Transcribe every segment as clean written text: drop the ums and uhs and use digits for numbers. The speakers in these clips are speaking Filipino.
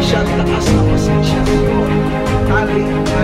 siya taas na posisyon. Galing sa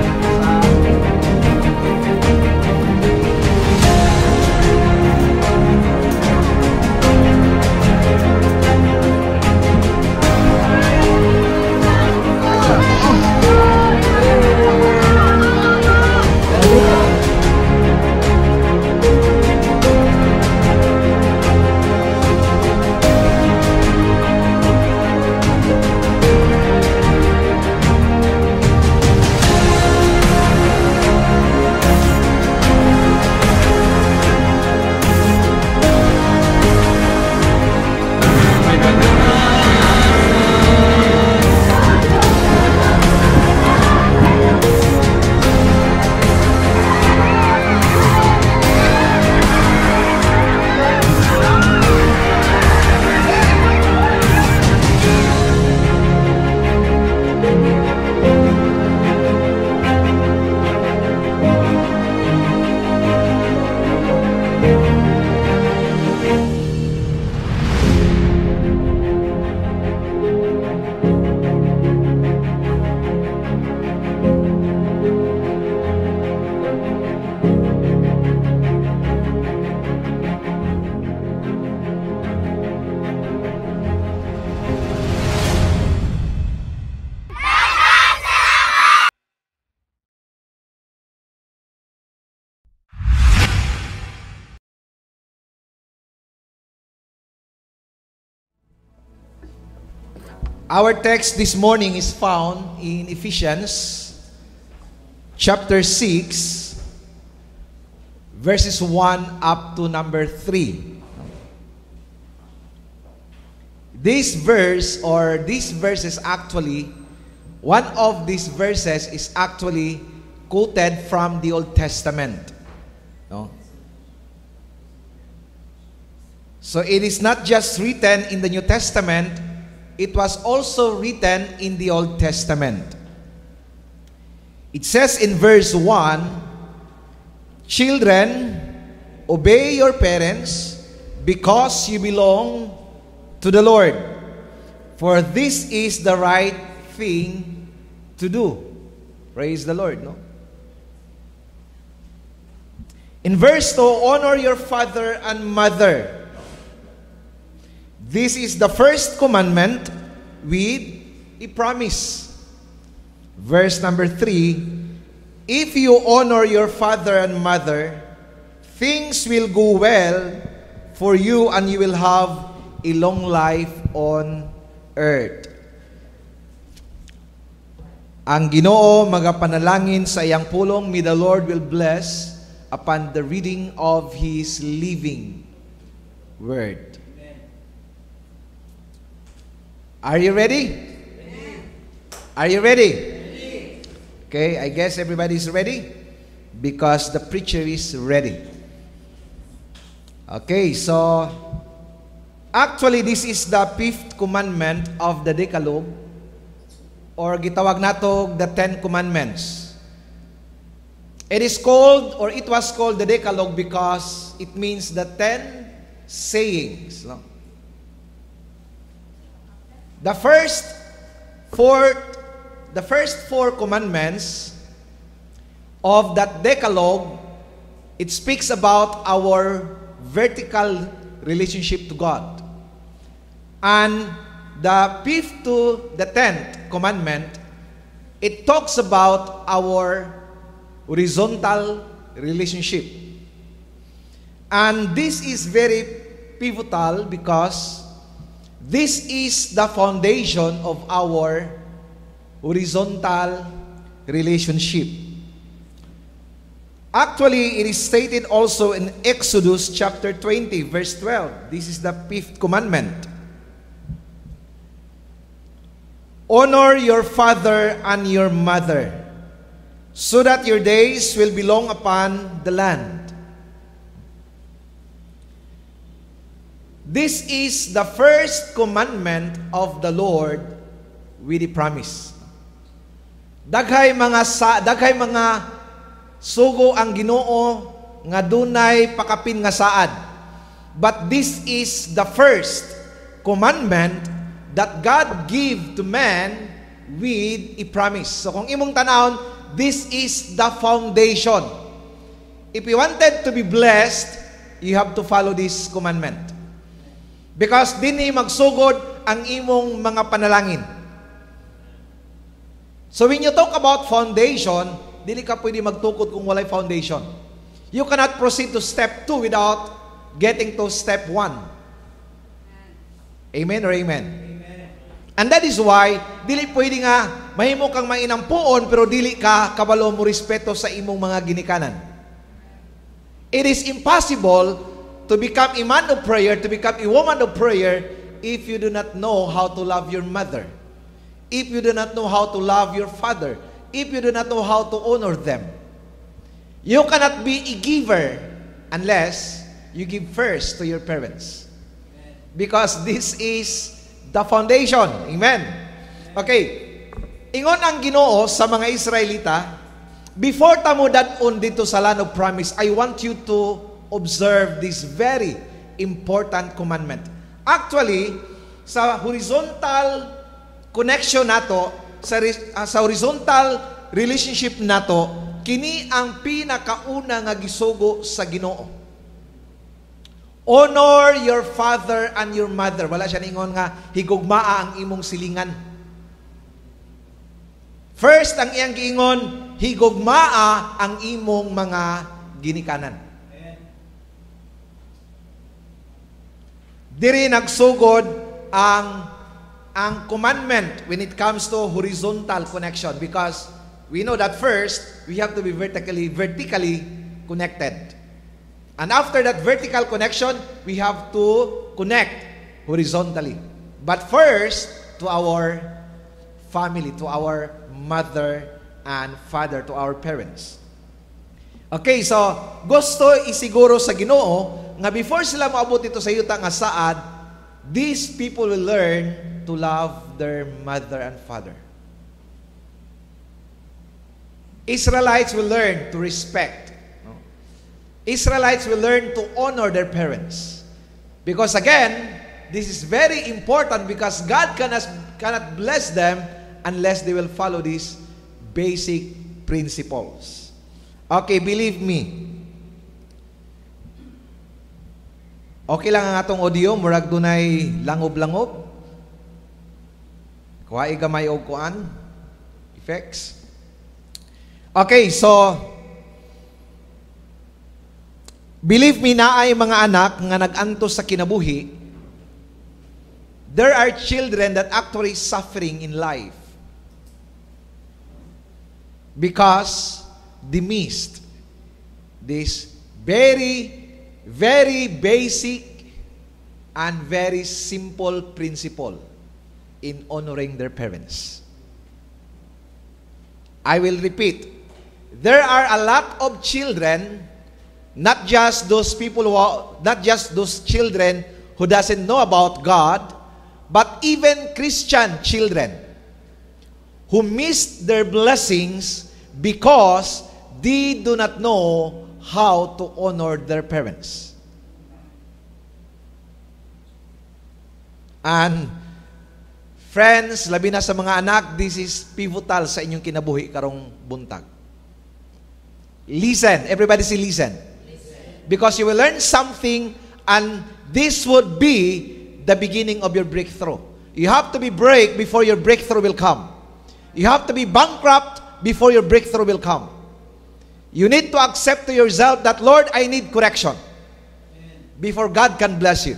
Our text this morning is found in Ephesians chapter 6, verses 1 up to number 3. This verse, or these verses actually, one of these verses is actually quoted from the Old Testament. No? So it is not just written in the New Testament, it was also written in the Old Testament. It says in verse 1, "Children, obey your parents because you belong to the Lord, for this is the right thing to do." Praise the Lord, no? In verse 2, "Honor your father and mother. This is the first commandment with a promise." Verse number 3, "If you honor your father and mother, things will go well for you and you will have a long life on earth." Ang Ginoo magapanalangin sa iyang pulong, may the Lord will bless upon the reading of His living word. Are you ready? Are you ready? Okay, I guess everybody's ready because the preacher is ready. Okay, so actually this is the 5th commandment of the Decalogue, or gitawag nato the 10 Commandments. It is called, or it was called the Decalogue because it means the 10 sayings. No? The first four commandments of that Decalogue, it speaks about our vertical relationship to God. And the 5th to the 10th commandment, it talks about our horizontal relationship. And this is very pivotal because this is the foundation of our horizontal relationship. Actually, it is stated also in Exodus chapter 20, verse 12. This is the 5th commandment. "Honor your father and your mother, so that your days will be long upon the land." This is the first commandment of the Lord with a promise. Daghay mga sugo ang Ginoo nga dunay pakapin nga saad. But this is the first commandment that God gave to man with a promise. So kung imong tanawon, this is the foundation. If you wanted to be blessed, you have to follow this commandment. Because dinhi magsugod ang imong mga panalangin. So when you talk about foundation, dili ka pwede magtukod kung walay foundation. You cannot proceed to step 2 without getting to step 1. Amen or amen? And that is why, dili pwede nga, mahimo kang mainampuon, pero dili ka kabalo mo respeto sa imong mga ginikanan. It is impossible to become a man of prayer, to become a woman of prayer, if you do not know how to love your mother, if you do not know how to love your father, if you do not know how to honor them. You cannot be a giver unless you give first to your parents. Because this is the foundation. Amen. Okay. Ingon ang Ginoo sa mga Israelita, before tamo dadon dito sa land of promise, I want you to observe this very important commandment. Actually, sa horizontal connection nato, sa horizontal relationship nato, kini ang pinakauna nga gisugo sa Ginoo. Honor your father and your mother. Wala siya ningon nga higugmaa ang imong silingan. First, ang iyang giingon, higugmaa ang imong mga ginikanan. Diri nagsugod ang commandment when it comes to horizontal connection, because we know that first we have to be vertically connected. And after that vertical connection, we have to connect horizontally. But first, to our family, to our mother and father, to our parents. Okay, so gusto isiguro sa Ginoo nga before sila maabot ito sa yuta nga saad, these people will learn to love their mother and father. Israelites will learn to respect. Israelites will learn to honor their parents. Because again, this is very important, because God cannot bless them unless they will follow these basic principles. Okay, believe me. Okay lang ang atong audio, murag dunay langob-langob. Kuha gamay og kuan effects. Okay, so believe me, na ay mga anak nga nag-antos sa kinabuhi, there are children that actually suffering in life because they missed this very, very basic and very simple principle in honoring their parents. I will repeat. There are a lot of children, not just those children who doesn't know about God, but even Christian children who missed their blessings because they do not know how to honor their parents. And friends, labi na sa mga anak, this is pivotal sa inyong kinabuhi karong buntag. Listen, everybody say listen. Because you will learn something, and this would be the beginning of your breakthrough. You have to be break before your breakthrough will come. You have to be bankrupt before your breakthrough will come. You need to accept to yourself that, Lord, I need correction before God can bless you.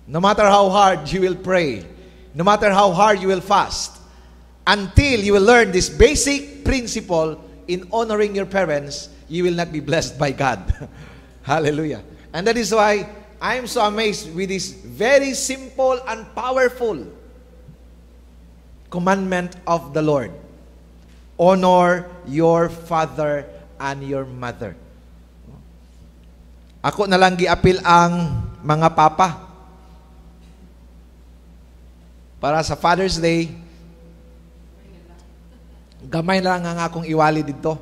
No matter how hard you will pray, no matter how hard you will fast, until you will learn this basic principle in honoring your parents, you will not be blessed by God. Hallelujah. And that is why I am so amazed with this very simple and powerful commandment of the Lord. Honor your father and your mother. Ako na lang giapil ang mga papa. Para sa Father's Day, gamay na lang ang akong iwali dito.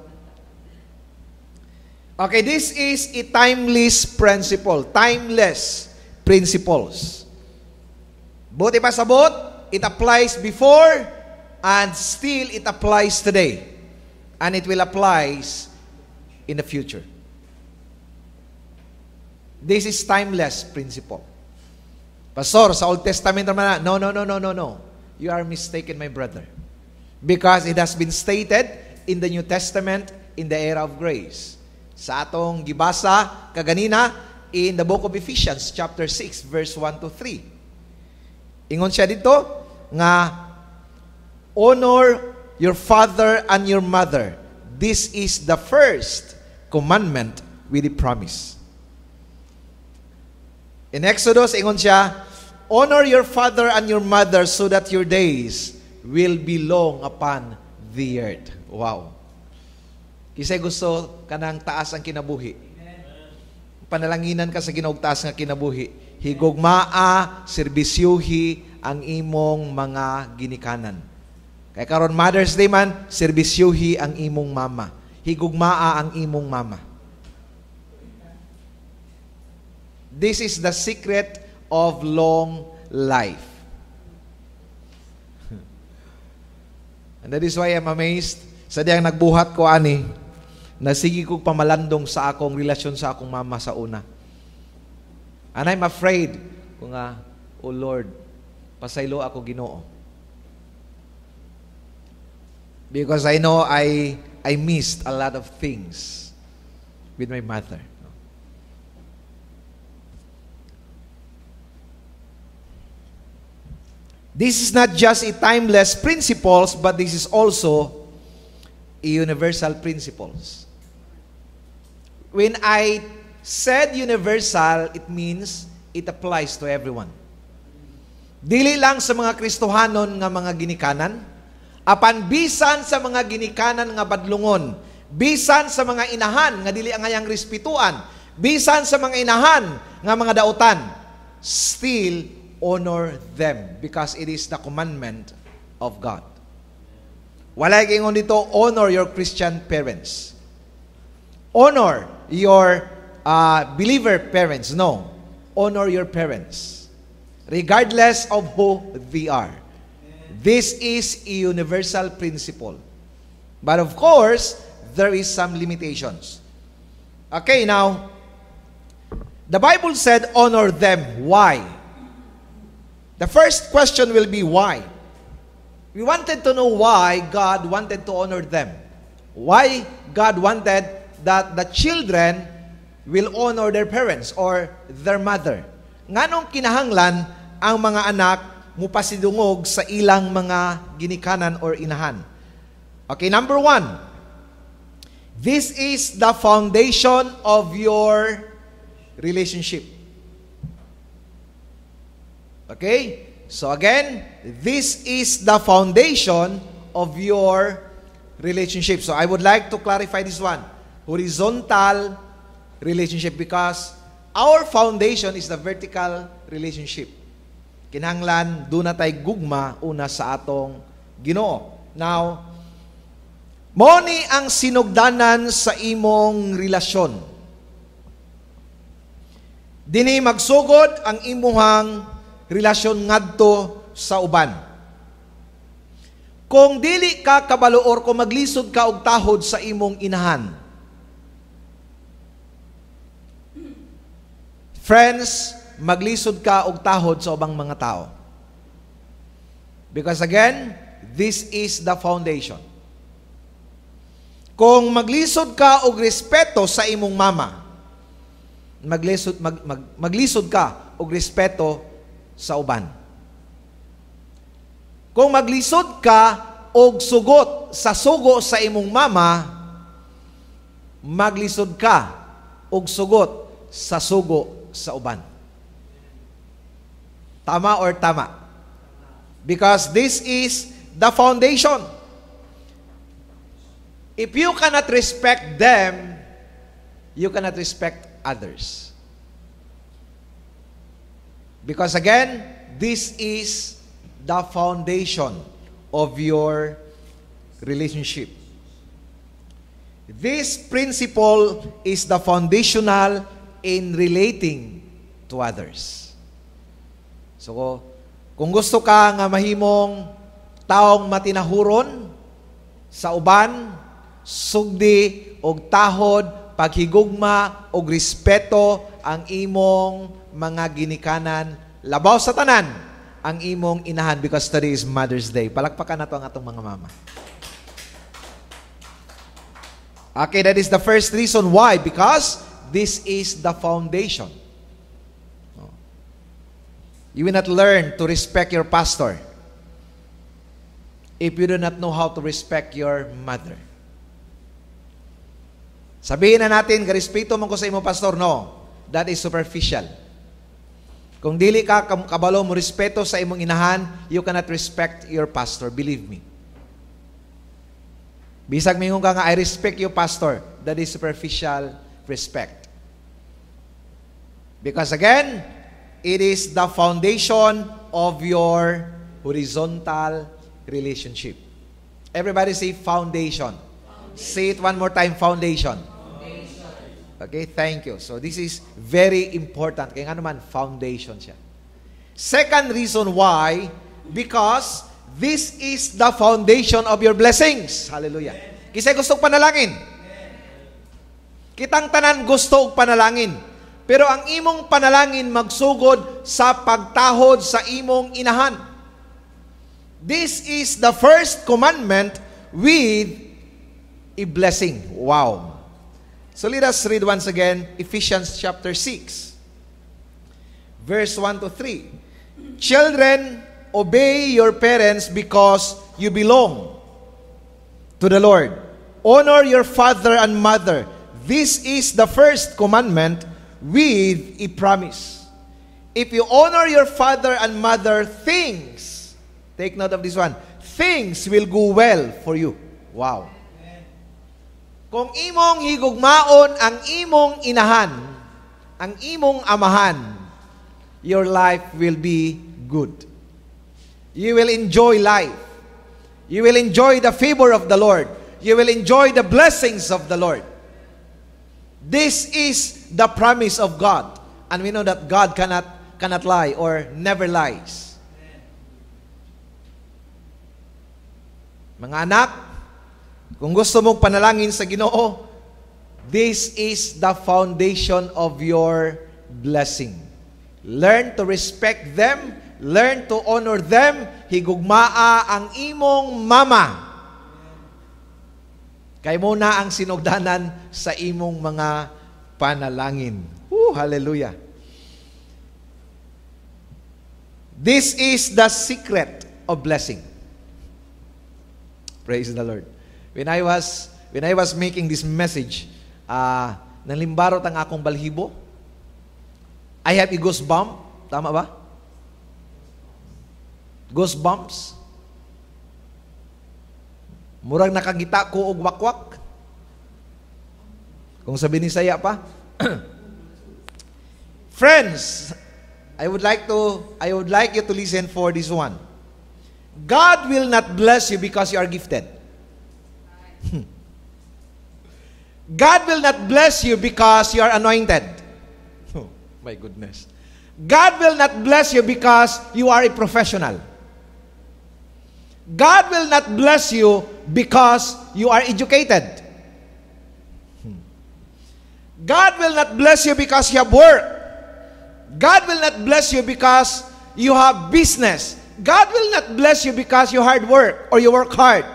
Okay, this is a timeless principle. Timeless principles. Buti pa sabot, it applies before, and still it applies today. And it will apply in the future. This is timeless principle. Pastor, sa Old Testament naman, no. You are mistaken, my brother. Because it has been stated in the New Testament in the era of grace. Sa atong gibasa kaganina in the book of Ephesians chapter 6 verse 1 to 3. Ingon siya dito nga honor your father and your mother. This is the first commandment with the promise. In Exodus, ingon siya, honor your father and your mother so that your days will be long upon the earth. Wow. Kisay gusto kanang taas ang kinabuhi. Panalanginan ka sa Ginoo taas nga kinabuhi. Higugmaa, serbisyuhi ang imong mga ginikanan. Kaya karon Mother's Day man, serbisyuhi ang imong mama. Higugmaa ang imong mama. This is the secret of long life. And that is why I'm amazed sa diyang nagbuhat ko ani, na sige kong pamalandong sa akong relasyon sa akong mama sa una. And I'm afraid, kung oh Lord, pasaylo ako Ginoo. Because I know I missed a lot of things with my mother. This is not just a timeless principles, but this is also a universal principles. When I said universal, it means it applies to everyone. Dili lang sa mga Kristohanon nga mga ginikanan, apan bisan sa mga ginikanan nga badlungon, bisan sa mga inahan nga dili ang ngayang respetuan, bisan sa mga inahan nga mga dautan, still honor them because it is the commandment of God. Wala gingon dito, honor your Christian parents. Honor your believer parents. No. Honor your parents. Regardless of who they are. This is a universal principle. But of course, there is some limitations. Okay, now, the Bible said honor them. Why? The first question will be why. We wanted to know why God wanted to honor them. Why God wanted that the children will honor their parents or their mother. Nganong kinahanglan ang mga anak mupasidungog sa ilang mga ginikanan or inahan. Okay, number 1. This is the foundation of your relationship. Okay? So again, this is the foundation of your relationship. So I would like to clarify this one. Horizontal relationship, because our foundation is the vertical relationship. Kinahanglan doon na tay gugma una sa atong Ginoo. Now, mo ni ang sinugdanan sa imong relasyon. Dini magsugod ang imuhang relasyon ngadto sa uban. Kung dili ka kabalo or kung maglisod ka og tahod sa imong inahan. Friends, maglisod ka og tahod sa ubang mga tao. Because again, this is the foundation. Kung maglisod ka og respeto sa imong mama, maglisod ka og respeto sa uban. Kung maglisod ka og sugot sa sugo sa imong mama, maglisod ka og sugot sa sugo sa uban. Tama or tama? Because this is the foundation. If you cannot respect them, you cannot respect others. Because again, this is the foundation of your relationship. This principle is the foundational in relating to others. So, Kung gusto ka nga mahimong taong matinahuron sa uban, sugdi og tahod, paghigugma og respeto ang imong mga ginikanan, labaw sa tanan ang imong inahan, because today is Mother's Day. Palakpakan nato ang atong mga mama. Okay, that is the first reason why, because this is the foundation. You will not learn to respect your pastor if you do not know how to respect your mother. Sabihin na natin, respeto mo ko sa imo pastor. No, that is superficial. Kung dili ka kabalo mo respeto sa imong inahan, you cannot respect your pastor. Believe me. Bisag mingon ka nga, I respect you, pastor. That is superficial respect. Because again, it is the foundation of your horizontal relationship. Everybody say foundation. Say it one more time, foundation. Okay, thank you. So this is very important. Kaya nga naman, foundation siya. Second reason why, because this is the foundation of your blessings. Hallelujah. Kisay gusto panalangin. Kitang tanan gusto og panalangin. Pero ang imong panalangin magsugod sa pagtahod sa imong inahan. This is the first commandment with a blessing. Wow. So let us read once again Ephesians chapter 6, verse 1 to 3. Children, obey your parents because you belong to the Lord. Honor your father and mother. This is the first commandment with a promise. If you honor your father and mother, things, take note of this one, things will go well for you. Wow. Kung imong higugmaon ang imong inahan, ang imong amahan, your life will be good. You will enjoy life. You will enjoy the favor of the Lord. You will enjoy the blessings of the Lord. This is the promise of God. And we know that God cannot lie or never lies. Mga anak, kung gusto mong panalangin sa Ginoo, this is the foundation of your blessing. Learn to respect them. Learn to honor them. Higugmaa ang imong mama. Kay mo na ang sinugdanan sa imong mga panalangin. Hallelujah. This is the secret of blessing. Praise the Lord. When I was making this message, nalimbarot ang akong balhibo. I have a goosebump. Tama ba? Goosebumps. Murag nakagita ko og wakwak. Kung sabi ni Saya pa. Friends, I would like you to listen for this one. God will not bless you because you are gifted. God will not bless you because you are anointed. Oh, my goodness. God will not bless you because you are a professional. God will not bless you because you are educated. God will not bless you because you have work. God will not bless you because you have business. God will not bless you because you hard work or you work hard.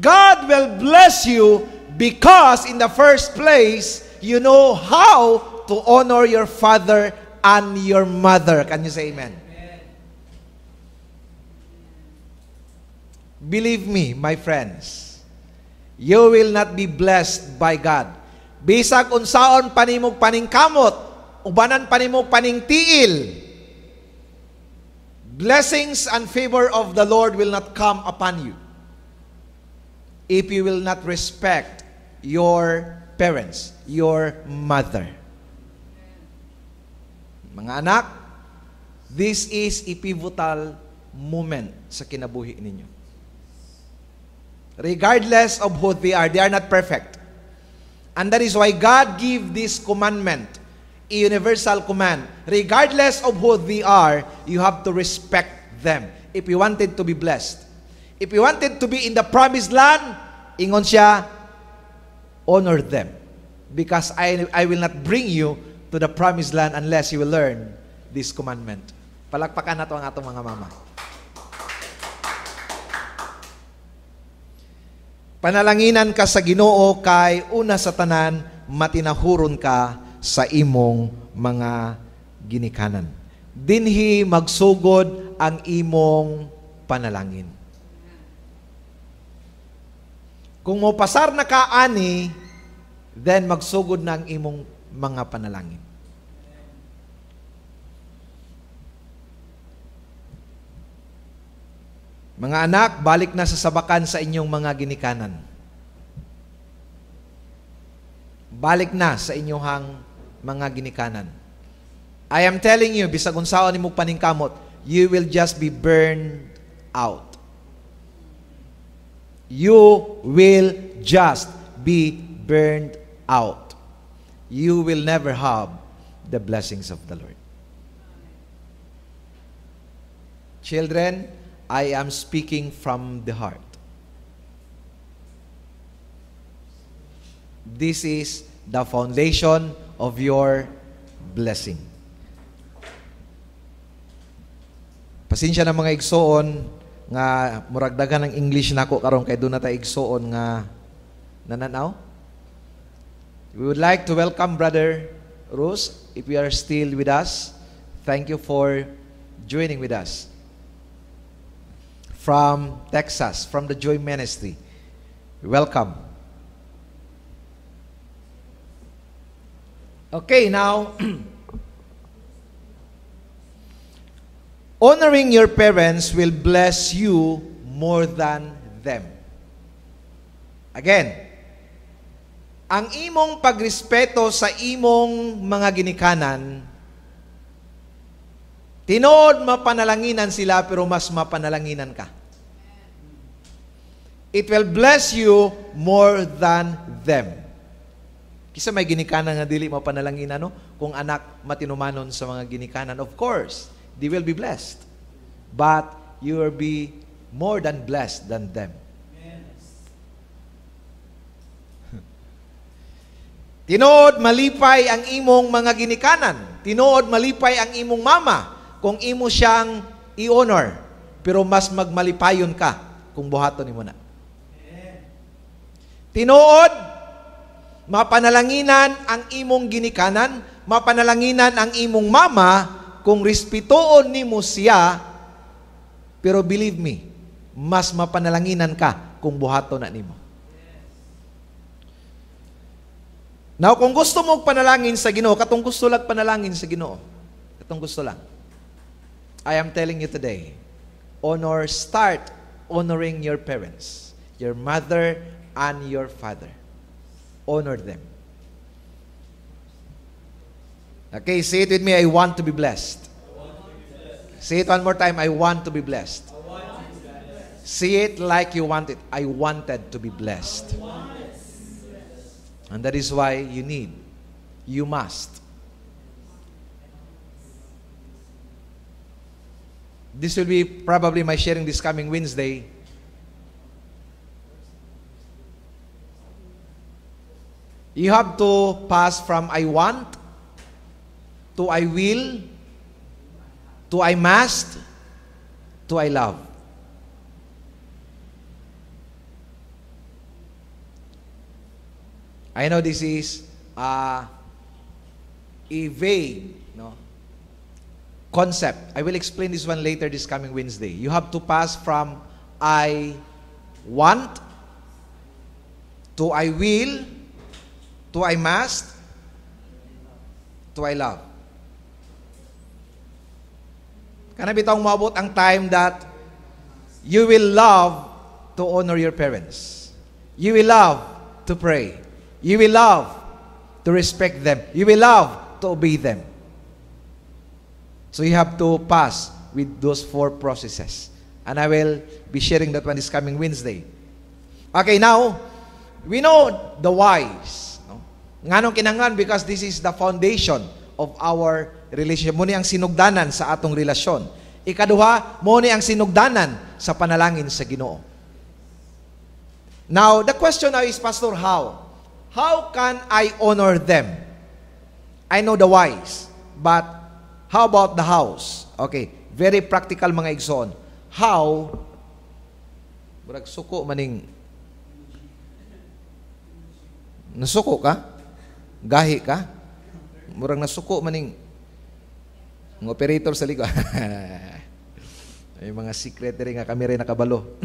God will bless you because in the first place, you know how to honor your father and your mother. Can you say amen? Believe me, my friends, you will not be blessed by God. Bisag unsaon panimog paningkamot, ubanan panimog paningtiil, blessings and favor of the Lord will not come upon you if you will not respect your parents, your mother. Mga anak, this is a pivotal moment sa kinabuhi ninyo. Regardless of who they are not perfect. And that is why God gave this commandment a universal command. Regardless of who they are, you have to respect them if you wanted to be blessed. If you wanted to be in the promised land, ingon siya, honor them. Because I will not bring you to the promised land unless you will learn this commandment. Palakpakan nato ang atong mga mama. Panalanginan ka sa Ginoo kay una sa tanan matinahuron ka sa imong mga ginikanan. Dinhi magsugod ang imong panalangin. Kung mo pasar na ka ani, then magsugod na ang imong mga panalangin. Mga anak, balik na sa sabakan sa inyong mga ginikanan. Balik na sa inyong mga ginikanan. I am telling you, bisag unsaon nimo paningkamot, you will just be burned out. You will just be burned out. You will never have the blessings of the Lord. Children, I am speaking from the heart. This is the foundation of your blessing. Pasensya na mga igsoon nga muragdagan ng English nako karon kay doon na tayo igsoon nga nananaw. We would like to welcome Brother Rose, if you are still with us. Thank you for joining with us. From Texas, from the Joy Ministry. Welcome. Okay, now, honoring your parents will bless you more than them. Again, ang imong pagrespeto sa imong mga ginikanan, tinood mapanalanginan sila pero mas mapanalanginan ka. It will bless you more than them. Kisa may ginikanan nga dili mapanalanginan, no? Kung anak matinumanon sa mga ginikanan, of course, they will be blessed. But you will be more than blessed than them. Tinood malipay ang imong mga ginikanan. Tinood malipay ang imong mama kung imo siyang i-honor. Pero mas magmalipayon ka kung buhaton nimo na. Tinood mapanalanginan ang imong ginikanan, mapanalanginan ang imong mama kung respetuon nimo siya. Pero believe me, mas mapanalanginan ka kung buhaton na nimo. Now, kung gusto mo panalangin sa Ginoo, katong gusto lang panalangin sa Ginoo. Katong gusto lang. I am telling you today, start honoring your parents, your mother and your father. Honor them. Okay, say it with me, I want to be blessed. Say it one more time, I want to be blessed. Say it like you want it. I wanted to be blessed. And that is why you must. This will be probably my sharing this coming Wednesday. You have to pass from I want to I will to I must to I love. I know this is a vague concept. I will explain this one later this coming Wednesday. You have to pass from I want to I will to I must to I love. Kana bitong maabot ang time that you will love to honor your parents. You will love to pray. You will love to respect them. You will love to obey them. So you have to pass with those 4 processes. And I will be sharing that one this coming Wednesday. Okay, now, we know the whys. Nganong kinanglan? Because this is the foundation of our relationship. Muna ang sinugdanan sa atong relasyon. Ikaduha, muna ang sinugdanan sa panalangin sa Ginoo. Now, the question now is, Pastor, how? How can I honor them? I know the whys, but how about the hows? Okay, very practical mga igsoon. How? Murag suko maning. Nasuko ka? Gahi ka? Murag nasuko maning ng operator sa likod. Ay mga secretary nga kami rin nakabalo.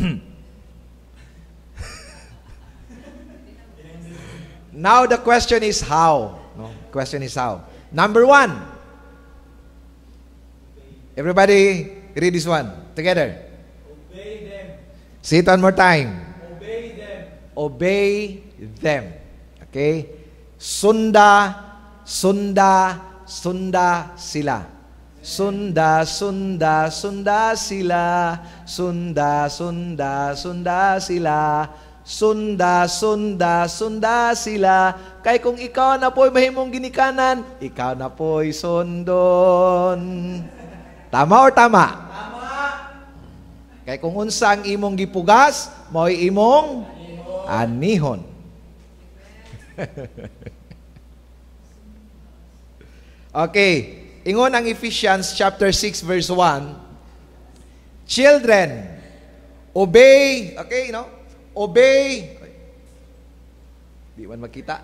Now the question is how? No? Question is how. Number 1. Everybody read this one together. Obey them. Say it one more time. Obey them. Obey them. Okay? Sunda sila. Sunda sila. Sunda sila. Sunda sila. Kay kung ikaw na po'y mahimong ginikanan, ikaw na po'y sundon. Tama or tama? Tama. Kay kung unsa ang imong gipugas, mo'y imong anihon. Okay, ingon ang Ephesians chapter 6 verse 1. Children, obey, okay, obey. Di man makita.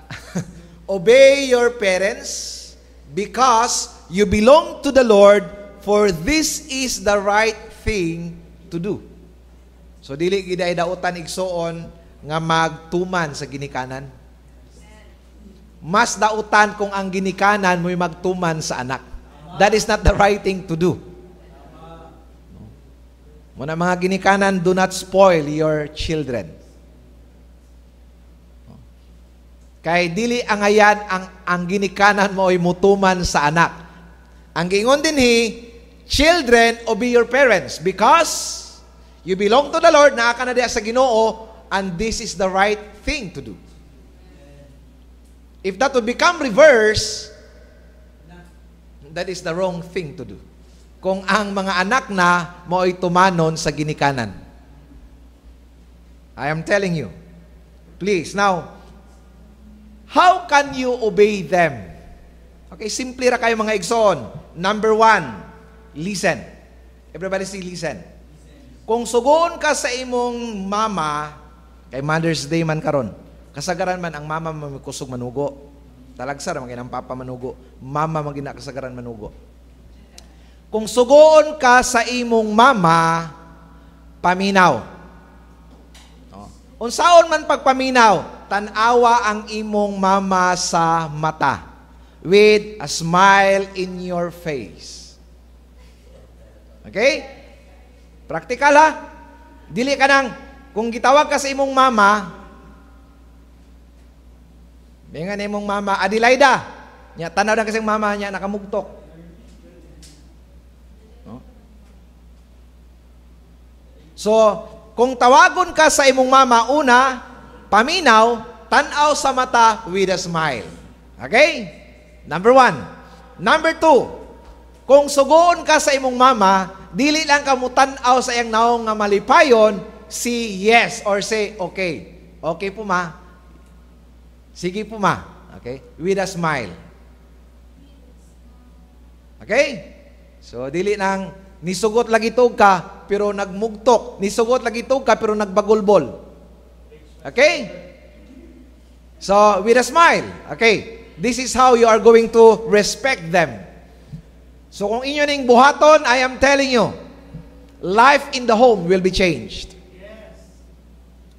Obey your parents because you belong to the Lord, for this is the right thing to do. So dili gid ay dautan igsoon nga magtuman sa ginikanan. Mas dautan kung ang ginikanan mo'y magtuman sa anak. That is not the right thing to do. Muna mga ginikanan, do not spoil your children. Kay dili angayan ang ginikanan mo ay mutuman sa anak. Ang giingon din children, obey your parents because you belong to the Lord, naa ka na diya sa Ginoo, and this is the right thing to do. If that would become reverse, that is the wrong thing to do. Kung ang mga anak na mo ay tumanon sa ginikanan. I am telling you. Please, now, how can you obey them? Okay, simple ra kayo mga igsoon. Number 1, listen. Everybody say listen. Kung sugon ka sa imong mama, kay Mother's Day man karon, kasagaran man ang mama kusog manugo. Talagsar man ang papa manugo. Mama magina kasagaran manugo. Kung sugoon ka sa imong mama, paminaw. Unsaon man pagpaminaw, tanawa ang imong mama sa mata with a smile in your face. Okay? Praktikal ha? Dili ka nang, kung gitawag ka sa imong mama, bingan imong mama, Adelaida, nya tanaw na kasi mama niya, nakamugtok. No? So, kung tawagon ka sa imong mama, una, paminaw, tanaw sa mata with a smile. Okay? Number 1. Number 2, kung sugoon ka sa imong mama, dili lang ka mo tanaw sa iyang naong nga malipayon, say yes or say okay. Okay po ma. Sige po ma. Okay? With a smile. Okay? So, dili nang nisugot lagi tog ka, pero nagmugtok. Nisugot lagi tog ka, pero nagbagulbol. Okay? So, with a smile. Okay? This is how you are going to respect them. So, kung inyo ning buhaton, I am telling you, life in the home will be changed.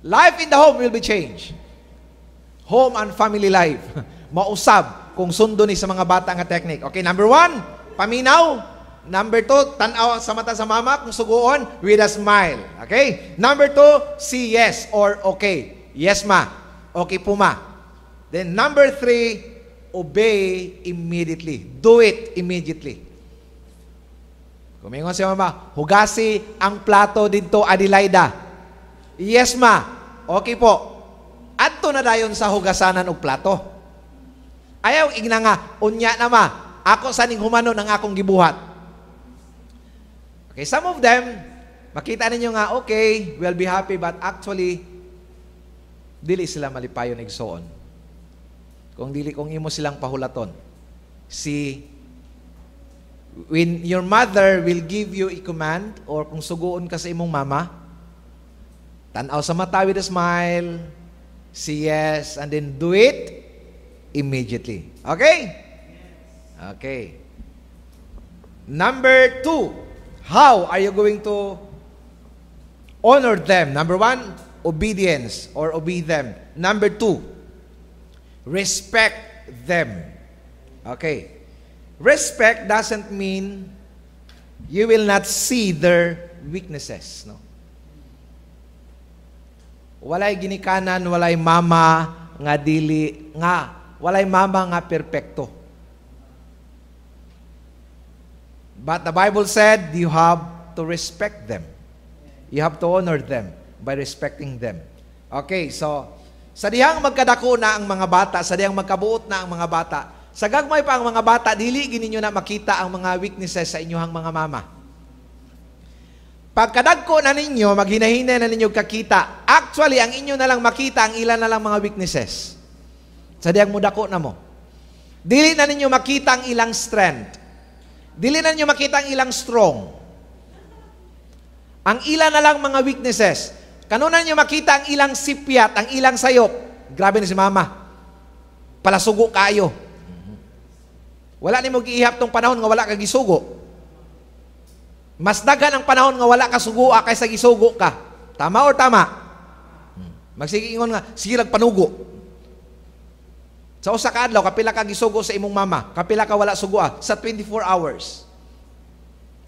Life in the home will be changed. Home and family life. Mausab kung sundo ni sa mga bata nga technique. Okay, number 1, paminaw. Number 2, tanaw sa mata sa mama kung suguon with a smile. Okay? Number 2, say yes or okay. Yes ma. Okay po ma. Then number 3, obey immediately. Do it immediately. Kumingon si mama, hugasi ang plato dito, Adelaida. Yes ma. Okay po. Adto na dayon sa hugasanan og plato. Ayaw igna nga, unya na ma, Ako saning humano ng akong gibuhat. Okay, some of them, makita ninyo nga, okay, we'll be happy, but actually, dili sila malipayon igsoon. Kung imo silang pahulaton. See, when your mother will give you a command, or kung suguon ka sa imong mama, tanaw sa mata with a smile, say yes, and then do it immediately. Okay? Okay. Number 2, how are you going to honor them? Number 1, obedience or obey them. Number 2, respect them. Okay. Respect doesn't mean you will not see their weaknesses. No? Walay ginikanan, walay mama nga dili, nga, walay mama nga perpekto. But the Bible said you have to respect them. You have to honor them by respecting them. Okay, so sa dihang magkadako na ang mga bata, sa dihang magkabuot na ang mga bata, sa gagmay pa ang mga bata, dili gininyo na makita ang mga weaknesses sa inyong mga mama. Pagkadagko na ninyo, maghinahinay na ninyo kakita. Actually, ang inyo na lang makita, ang ilan na lang mga weaknesses. Sa dihang mudako na mo. Dili na ninyo makita ang ilang strength. Dili na ninyo makita ang ilang strong. Ang ilan na lang mga weaknesses. Kanunan nyo makita ang ilang sipyat, ang ilang sayop. Grabe na si mama. Palasugo kayo. Wala ni mo giihap tong panahon nga wala ka gisugo. Mas daghan ang panahon nga wala ka sugua kaysa gisugo ka. Tama or tama? Magsige ingon nga, sige lang panugo. Sa usa ka adlaw, kapila ka gisugo sa imong mama, kapila ka wala sugua sa 24 hours.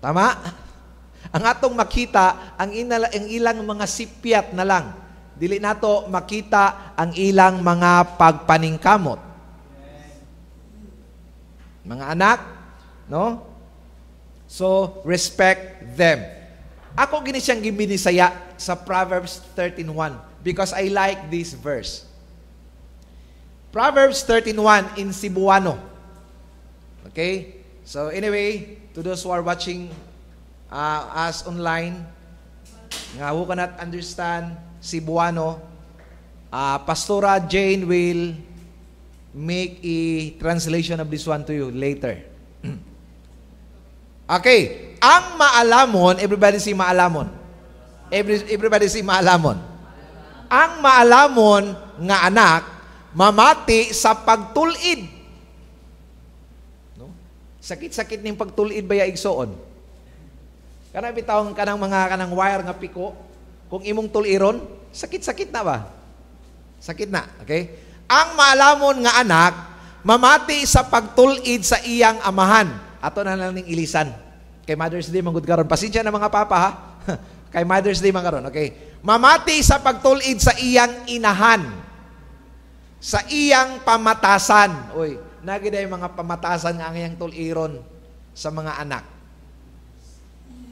Tama? Ang atong makita, ang ilang mga sipyat na lang. Dili nato makita ang ilang mga pagpaningkamot. Mga anak, no? So, respect them. Ako gini siyang gibinisaya sa Proverbs 13:1 because I like this verse. Proverbs 13:1 in Cebuano. Okay? So, anyway, to those who are watching us online, nga who cannot understand Cebuano, Pastora Jane will make a translation of this one to you later. Okay, ang maalamon, everybody say maalamon. Everybody say maalamon. Ang maalamon nga anak mamati sa pagtulid. No? Sakit-sakit ning pagtulid baya igsoon. Kana bitawon kanang wire nga piko, kung imong tuliron, sakit-sakit na ba? Sakit na, okay? Ang maalamon nga anak mamati sa pagtulid sa iyang amahan. Ato na lang ning ilisan. Kay Mother's Day manggod karon. Pasensya na mga papa ha. Kay Mother's Day man karon, okay? Mamati sa pagtulid sa iyang inahan. Sa iyang pamatasan. Uy, nagiday mga pamatasan nga ang iyang tuliron sa mga anak.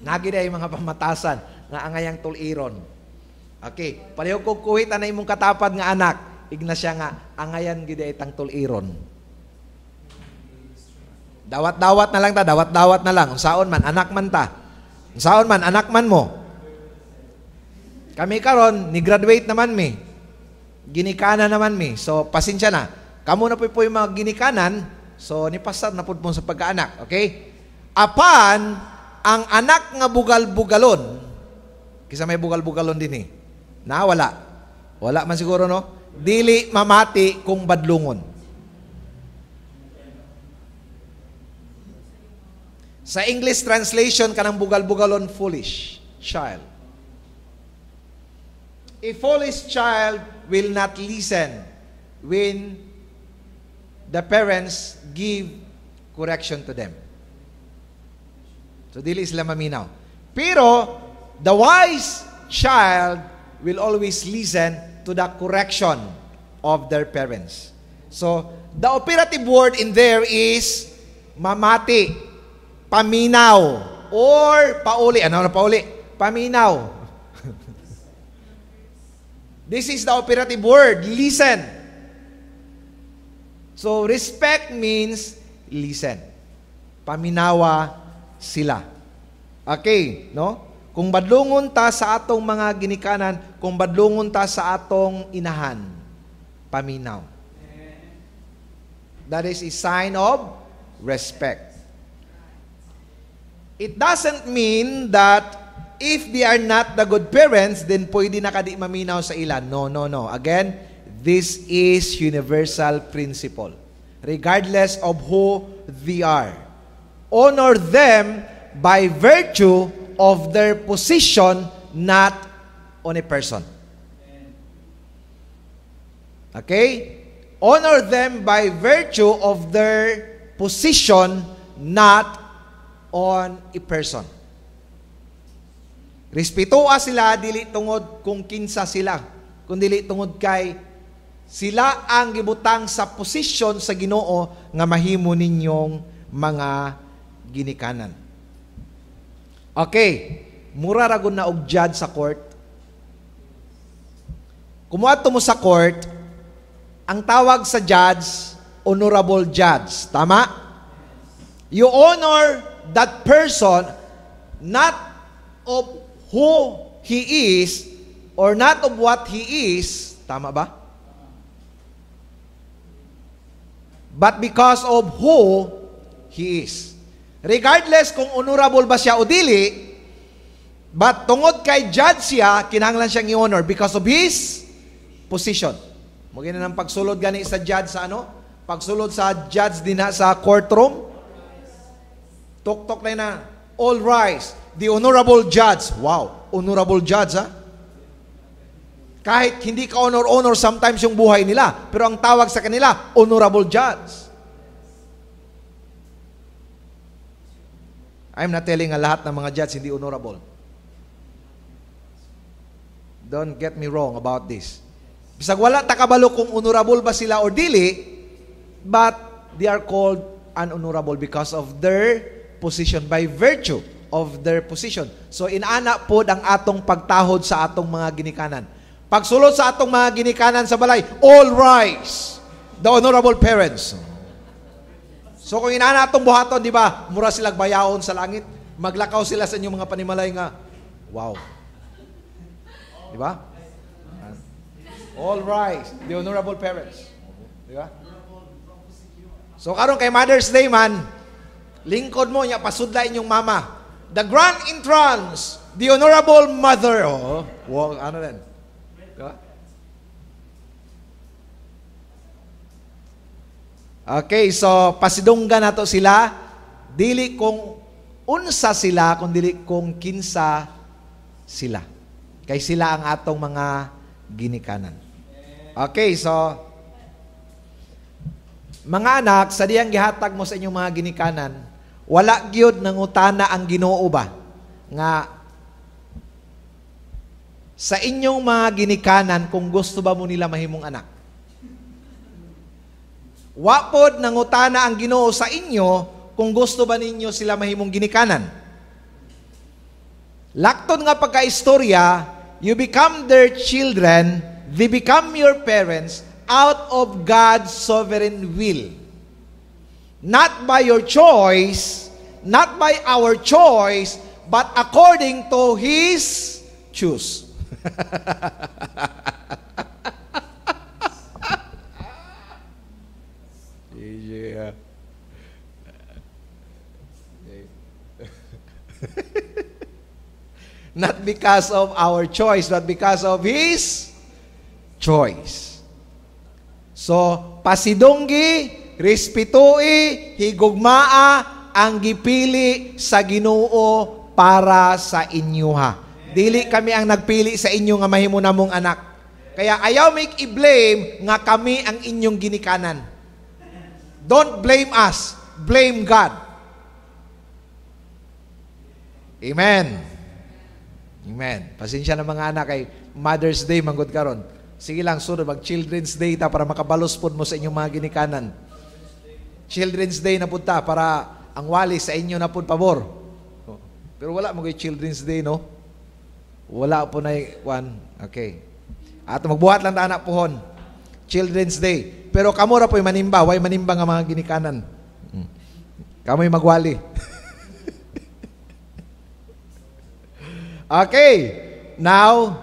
Nagiday mga pamatasan nga ang iyang tuliron. Okay, pareho kog kuhit na imong katapad nga anak. Igna siya nga angayan giday tang tuliron. Dawat-dawat na lang ta, dawat-dawat na lang. Unsaon man anak man ta. Unsaon man anak man mo. Kami karon ni graduate naman mi. Ginikanan naman mi. So pasensya na. Kamo na po yung mga ginikanan, so nipasar na po sa pagkaanak, okay? Apan ang anak nga bugal-bugalon. Kisa may bugal-bugalon din eh. Na wala. Wala man siguro no. Dili mamati kung badlungon. Sa English translation kanang bugal-bugalon foolish child. A foolish child will not listen when the parents give correction to them. So dili sila maminaw. Pero the wise child will always listen to the correction of their parents. So the operative word in there is mamati, paminaw, or pauli. Ano na pauli? Paminaw. This is the operative word, listen. So respect means listen. paminawa sila. Okay, no? Kung badlungon ta sa atong mga ginikanan, kung badlungon ta sa atong inahan, paminaw. That is a sign of respect. It doesn't mean that if they are not the good parents, then pwede na kadi maminaw sa ila. No, no, no. Again, this is universal principle. Regardless of who they are. Honor them by virtue of their position, not on a person. Okay? Honor them by virtue of their position, not on a person. Respetuha sila, dili tungod kung kinsa sila, kung dili tungod kay sila ang gibutang sa posisyon sa Ginoo nga mahimo ninyong mga ginikanan. Okay, mura ra gud na og judge sa court. Kumuadto mo sa court, ang tawag sa judge, honorable judge. Tama? You honor that person not of who he is or not of what he is. Tama ba? But because of who he is. Regardless kung honorable ba siya o dili, but tungod kay judge siya, kinahanglan siyang i-honor because of his position. Mugin na ng pagsulod gani sa judge sa ano? Pagsulod sa judge din na sa courtroom. Tok-tok na. All rise. The honorable judge. Wow, honorable judge ha? Kahit hindi ka honor sometimes yung buhay nila, pero ang tawag sa kanila, honorable judge. I'm not telling nga lahat ng mga judge hindi honorable. Don't get me wrong about this. Bisag wala takabalo kung honorable ba sila or dili, but they are called unhonorable because of their position, by virtue of their position. So inana pod ang atong pagtahod sa atong mga ginikanan. Pagsulod sa atong mga ginikanan sa balay, all rise, the honorable parents. So kung inana atong buhaton, di ba, mura silang bayaon sa langit, maglakaw sila sa inyong mga panimalay nga, wow. Di ba? All rise, the honorable parents. Di ba? So karon kay Mother's Day man, lingkod mo, niya pasudla inyong mama. The grand entrance, the honorable mother. Oh, wow, ano rin? Diba? Okay, so pasidunggan nato sila, dili kung unsa sila, kung dili kung kinsa sila. Kay sila ang atong mga ginikanan. Okay, so mga anak, sa diyang gihatag mo sa inyong mga ginikanan, wala gyud nangutana ang Ginoo ba nga sa inyong mga ginikanan kung gusto ba mo nila mahimong anak. Wa pod nangutana ang Ginoo sa inyo kung gusto ba ninyo sila mahimong ginikanan. Lakton nga pagkaistorya, you become their children, they become your parents out of God's sovereign will. Not by your choice, not by our choice, but according to His choose. Yeah. Not because of our choice, but because of His choice. So, pasidonggi, respetui, higugmaa, ang gipili sa Ginoo para sa inyo ha. Dili kami ang nagpili sa inyo nga mahimo namong anak. Kaya ayaw make i-blame nga kami ang inyong ginikanan. Don't blame us. Blame God. Amen. Amen. Pasensya na mga anak kay Mother's Day manggod karon. Sige lang, sunod mag Children's Day ta para makabalos pod mo sa inyong mga ginikanan. Children's Day na punta para ang wali sa inyo na pod pabor. Pero wala mo kay Children's Day, no? Wala po na one. Okay. At magbuhat lang ta anak pohon. Children's Day. Pero kamura po'y manimba. Way manimba nga mga ginikanan. Kamoy magwali. Okay. Now,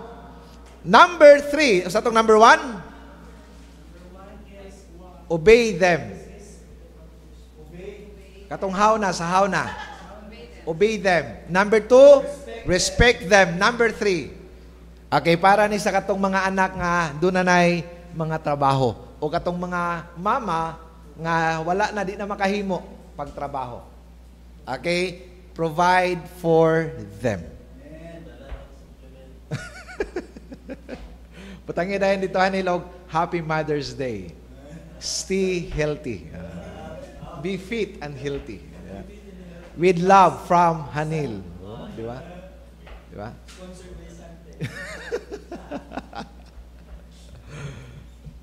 number 3. Sa itong number 1? Obey them. Katong hauna sa hauna. Obey them. Number 2, respect them. Number 3. Okay, para ni sa katong mga anak nga doon na nay mga trabaho. O katong mga mama nga wala na, di na makahimo pagtrabaho. Okay? Provide for them. Putangi dahil dito hanilog, Happy Mother's Day. Stay healthy. Be fit and healthy. With love from Hanil. Oh, di ba? Di ba?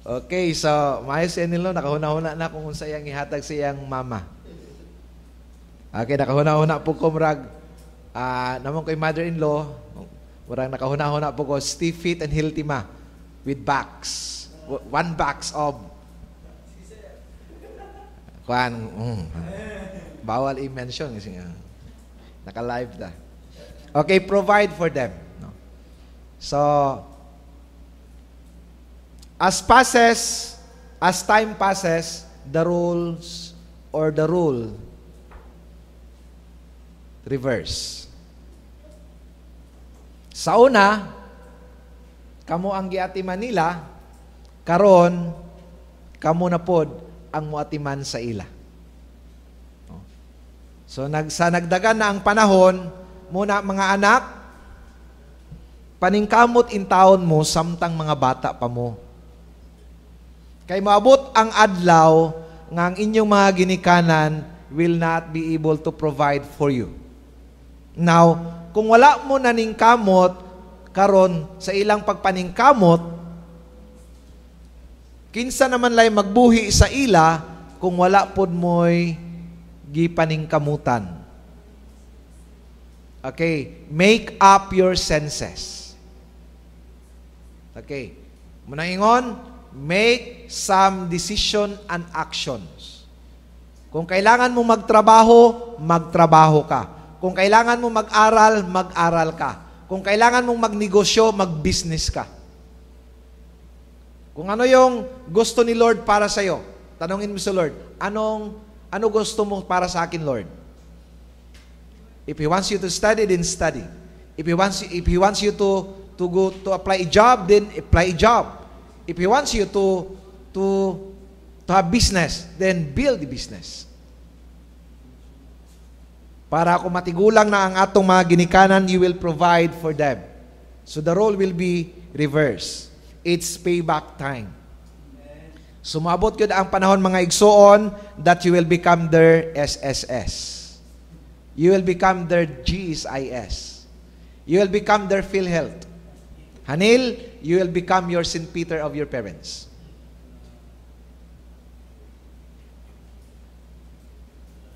Okay, so maayos si Hanil, no? Nakahuna-huna na kung unsa iyang ihatag sa iyang mama. Okay, nakahuna-huna po ko murag namon ko'y mother-in-law, murag nakahuna-huna po ko, stay fit and healthy ma. With box. 1 box of bawal i-mention kasi nga naka-live na. Okay, provide for them. No? So, as time passes, the rules or the rule reverse. Sa una, kamo ang giatiman nila, karon kamo na pod ang muatiman sa ila. So sa nagdagan na ang panahon, muna mga anak, paningkamot in taon mo samtang mga bata pa mo. Kay maabot ang adlaw nga ang inyong mga ginikanan will not be able to provide for you. Now, kung wala mo naningkamot karon sa ilang pagpaningkamot, kinsa naman lay magbuhi sa ila kung wala pod mo'y gipaningkamutan. Okay, make up your senses. Okay, muna ingon, make some decision and actions. Kung kailangan mo magtrabaho, magtrabaho ka. Kung kailangan mo mag-aral, mag-aral ka. Kung kailangan mong magnegosyo, mag-business ka. Kung ano yung gusto ni Lord para sa iyo, tanungin mo sa Lord, ano gusto mo para sa akin, Lord? If He wants you to study, then study. If He wants you to go to apply a job, then apply a job. If He wants you to have business, then build the business. Para kung matigulang na ang atong mga ginikanan, you will provide for them. So the role will be reversed. It's payback time. Sumabot yun ang panahon mga igsoon that you will become their SSS. You will become their GSIS. You will become their PhilHealth. Hanil, you will become your St. Peter of your parents.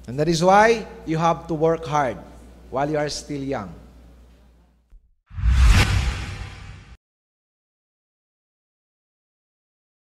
And that is why you have to work hard while you are still young.